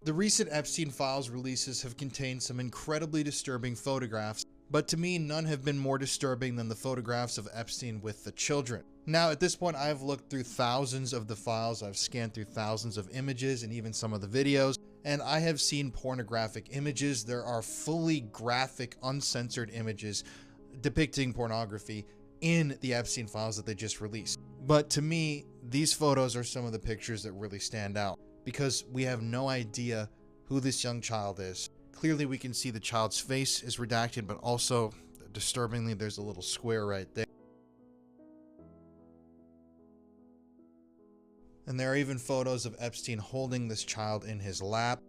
The recent Epstein Files releases have contained some incredibly disturbing photographs, but to me, none have been more disturbing than the photographs of Epstein with the children. Now, at this point, I've looked through thousands of the files, I've scanned through thousands of images and even some of the videos, and I have seen pornographic images. There are fully graphic, uncensored images depicting pornography in the Epstein Files that they just released. But to me, these photos are some of the pictures that really stand out, because we have no idea who this young child is. Clearly we can see the child's face is redacted, but also, disturbingly, there's a little square right there. And there are even photos of Epstein holding this child in his lap,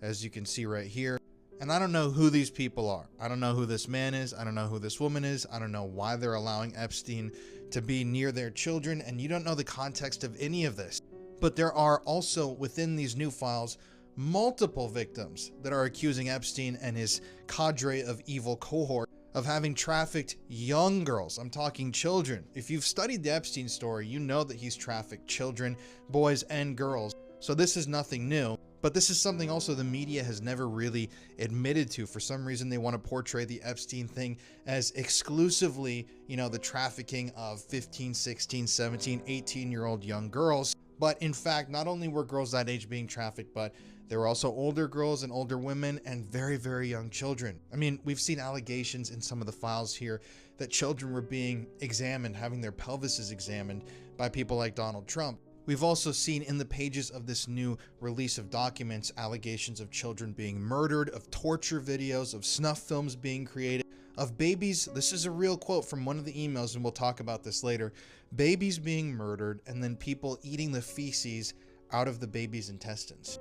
as you can see right here. And I don't know who these people are. I don't know who this man is. I don't know who this woman is. I don't know why they're allowing Epstein to be near their children, and you don't know the context of any of this. But there are also, within these new files, multiple victims that are accusing Epstein and his cadre of evil cohort of having trafficked young girls. I'm talking children. If you've studied the Epstein story, you know that he's trafficked children, boys and girls. So this is nothing new, but this is something also the media has never really admitted to. For some reason, they want to portray the Epstein thing as exclusively, the trafficking of 15, 16, 17, 18-year-old young girls. But in fact, not only were girls that age being trafficked, but there were also older girls and older women and very, very young children. I mean, we've seen allegations in some of the files here that children were being examined, having their pelvises examined by people like Donald Trump. We've also seen in the pages of this new release of documents allegations of children being murdered, of torture videos, of snuff films being created, of babies. This is a real quote from one of the emails, and we'll talk about this later. Babies being murdered, and then people eating the feces out of the baby's intestines.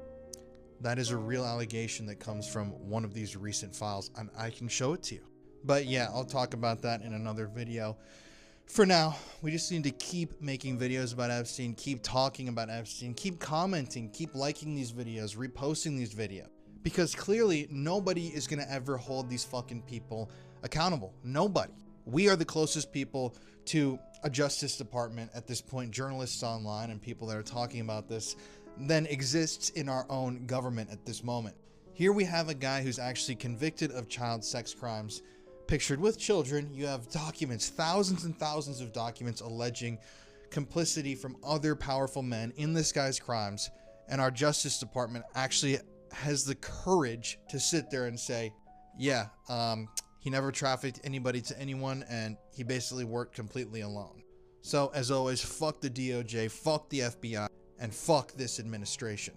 That is a real allegation that comes from one of these recent files, and I can show it to you. But yeah, I'll talk about that in another video. For now, we just need to keep making videos about Epstein, keep talking about Epstein, keep commenting, keep liking these videos, reposting these videos. Because clearly, nobody is going to ever hold these fucking people accountable. Nobody. We are the closest people to a Justice Department at this point, journalists online and people that are talking about this, than exists in our own government at this moment. Here we have a guy who's actually convicted of child sex crimes, pictured with children. You have documents, thousands and thousands of documents alleging complicity from other powerful men in this guy's crimes, and our Justice Department actually has the courage to sit there and say, yeah, he never trafficked anybody to anyone, and he basically worked completely alone. So, as always, fuck the DOJ, fuck the FBI, and fuck this administration.